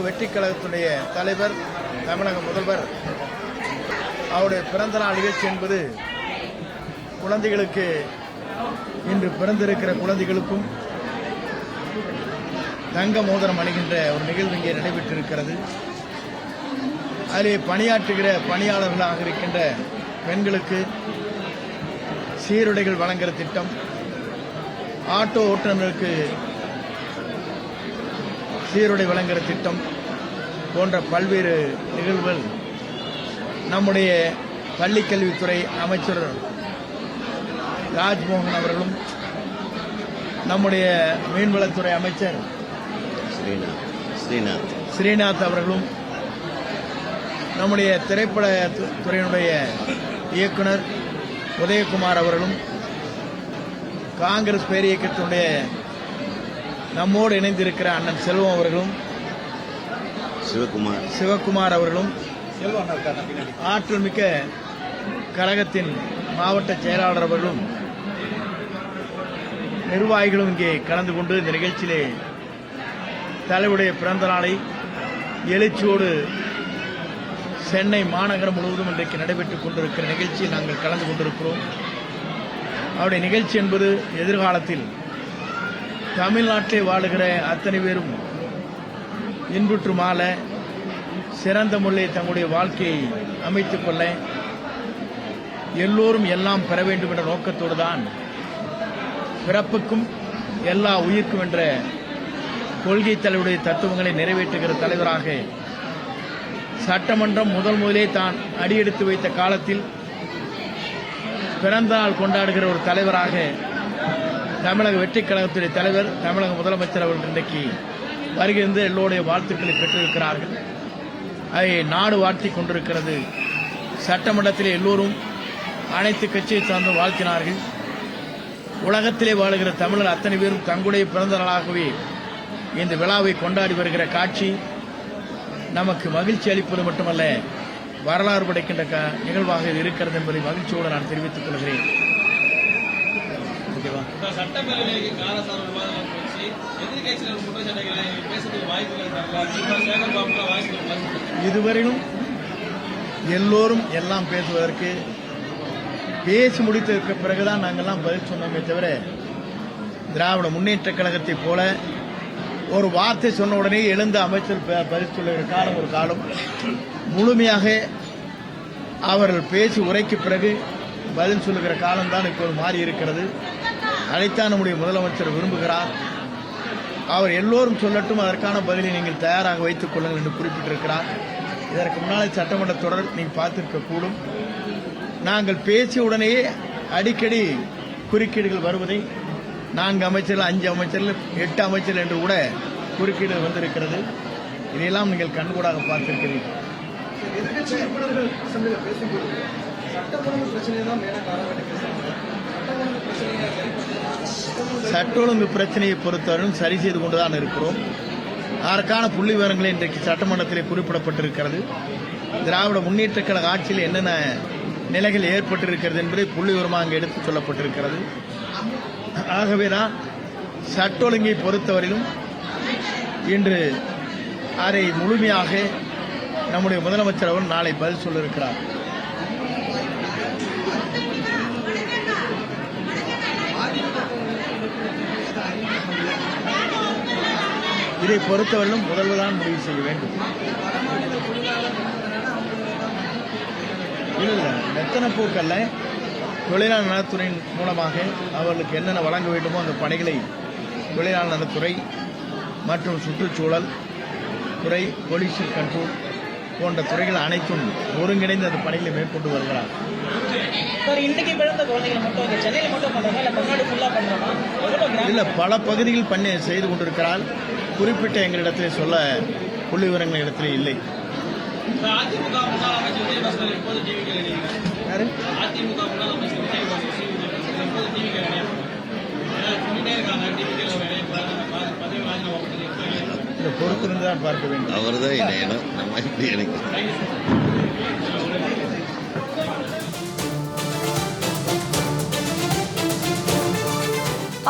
வெற்றிக் கழகத்துடைய தலைவர், தமிழக முதல்வர் அவருடைய பிறந்த நாள் நிகழ்ச்சி என்பது குழந்தைகளுக்கு, இன்று பிறந்திருக்கிற குழந்தைகளுக்கும் தங்க மோதிரம் அணிகின்ற ஒரு நிகழ்வு இங்கே நடைபெற்றிருக்கிறது. அதிலே பணியாற்றுகிற பணியாளர்களாக இருக்கின்ற பெண்களுக்கு சீருடைகள் வழங்குகிற திட்டம், ஆட்டோ ஓட்டுநர்களுக்கு சீருடை வழங்குகிற திட்டம் போன்ற பல்வேறு நிகழ்வுகள் நம்முடைய பள்ளிக்கல்வித்துறை அமைச்சர் ராஜ்மோகன் அவர்களும், நம்முடைய மீன்வளத்துறை அமைச்சர் ஸ்ரீநாத் அவர்களும், நம்முடைய திரைப்பட துறையினுடைய இயக்குனர் உதயகுமார் அவர்களும், காங்கிரஸ் பேரியக்கத்தினுடைய நம்மோடு இணைந்திருக்கிற அண்ணன் செல்வம் அவர்களும், சிவகுமார் அவர்களும், ஆற்றல் மிக்க கழகத்தின் மாவட்ட செயலாளர் அவர்களும், நிர்வாகிகளும் இங்கே கலந்து கொண்டு இந்த நிகழ்ச்சியிலே தலைவருடைய பிறந்த நாளை எழுச்சியோடு சென்னை மாநகரம் முழுவதும் இன்றைக்கு நடைபெற்றுக் கொண்டிருக்கிற நிகழ்ச்சியில் நாங்கள் கலந்து கொண்டிருக்கிறோம். அவருடைய நிகழ்ச்சி என்பது எதிர்காலத்தில் தமிழ்நாட்டிலே வாழுகிற அத்தனை பேரும் இன்புற்று மாள, சிறந்த முறையில் தங்களுடைய வாழ்க்கையை அமைத்துக் கொள்ள, எல்லோரும் எல்லாம் பெற வேண்டும் என்ற நோக்கத்தோடு தான் பிறப்புக்கும் எல்லா உயிர்க்கும் என்ற கொள்கை தலைவருடைய தத்துவங்களை நிறைவேற்றுகிற தலைவராக சட்டமன்றம் முதலே தான் அடியெடுத்து வைத்த காலத்தில் பிறந்த நாள் கொண்டாடுகிற ஒரு தலைவராக தமிழக வெற்றிக் கழகத்துடைய தலைவர், தமிழக முதலமைச்சர் அவர்கள் இன்றைக்கு வருகின்ற எல்லோருடைய வாழ்த்துக்களை பெற்றிருக்கிறார்கள். அதை நாடு வாழ்த்திக் கொண்டிருக்கிறது. சட்டமன்றத்திலே எல்லோரும் அனைத்து கட்சியை சார்ந்து வாழ்த்தினார்கள். உலகத்திலே வாழுகிற தமிழர் அத்தனை பேரும் தங்களுடைய பிறந்த நாளாகவே இந்த விழாவை கொண்டாடி வருகிற காட்சி நமக்கு மகிழ்ச்சி அளிப்பது மட்டுமல்ல, வரலாறு படைக்கின்ற நிகழ்வாக இது இருக்கிறது என்பதை மகிழ்ச்சியோடு நான் தெரிவித்துக் கொள்கிறேன். இதுவரையிலும் எல்லோரும் எல்லாம் பேசுவதற்கு பேசி முடித்ததற்கு பிறகுதான் நாங்கள்லாம் பதில் சொன்னோமே தவிர, திராவிட முன்னேற்ற கழகத்தை போல ஒரு வார்த்தை சொன்ன உடனே எழுந்த அமைச்சர் பதில் சொல்லுகிற காலம் ஒரு காலம், முழுமையாக அவர்கள் பேசி உரைக்கு பிறகு பதில் சொல்லுகிற காலம்தான் இப்போது மாறி இருக்கிறது. அதைத்தான் நம்முடைய முதலமைச்சர் விரும்புகிறார். அவர் எல்லோரும் சொல்லட்டும், அதற்கான பதிலை நீங்கள் தயாராக வைத்துக் கொள்ளுங்கள் என்று குறிப்பிட்டிருக்கிறார். இதற்கு முன்னால் சட்டமன்ற தொடர் நீங்கள் பார்த்திருக்கக்கூடும். நாங்கள் பேசிய உடனேயே அடிக்கடி குறுக்கீடுகள் வருவதை 4 அமைச்சர்கள், 5 அமைச்சர்கள், 8 அமைச்சர்கள் என்று கூட குறுக்கீடு வந்திருக்கிறது. இதையெல்லாம் நீங்கள் கண்கூடாக பார்த்திருக்கிறீர்கள். சட்ட ஒழுங்கு பிரச்சனையை பொறுத்தவரையும் சரி செய்து கொண்டுதான் இருக்கிறோம். அதற்கான புள்ளி விவரங்கள் இன்றைக்கு சட்டமன்றத்திலே குறிப்பிடப்பட்டிருக்கிறது. திராவிட முன்னேற்ற கழக ஆட்சியில் என்னென்ன நிலைகள் ஏற்பட்டிருக்கிறது என்பதை புள்ளி விவரமாக அங்கே எடுத்துச் சொல்லப்பட்டிருக்கிறது. ஆகவேதான் சட்ட ஒழுங்கை பொறுத்தவரையிலும் இன்று அதை முழுமையாக நம்முடைய முதலமைச்சர் அவர் நாளை பதில் சொல்ல இருக்கிறார். இதை பொறுத்தவரையிலும் முதல்வர்தான் முடிவு செய்ய வேண்டும். இல்லை, மெத்தன போக்கல்ல, தொழிலாளர் நலத்துறையின் மூலமாக அவர்களுக்கு என்னென்ன வழங்க வேண்டுமோ அந்த பணிகளை தொழிலாளர் நலத்துறை மற்றும் சுற்றுச்சூழல் துறை, பொல்யூஷன் கண்ட்ரோல் போன்ற துறைகள் அனைத்தும் ஒருங்கிணைந்து அந்த பணிகளை மேற்கொண்டு வருகிறார். இல்லை, பல பகுதிகள் பண்ணி செய்து கொண்டிருக்கிறார். குறிப்பிட்ட எங்களிடத்தில் சொல்ல புள்ளி விவரங்கள் இடத்திலே இல்லை. பொறுத்திருந்துதான் பார்க்க வேண்டும். அவர்தான்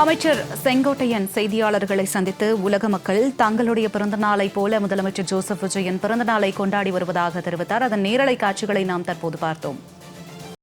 அமைச்சர் செங்கோட்டையன் செய்தியாளர்களை சந்தித்து உலக மக்கள் தங்களுடைய பிறந்தநாளை போல முதலமைச்சர் ஜோசப் விஜயின் பிறந்தநாளை கொண்டாடி வருவதாக தெரிவித்தார். அதன் நேரலை காட்சிகளை நாம் தற்போது பார்த்தோம்.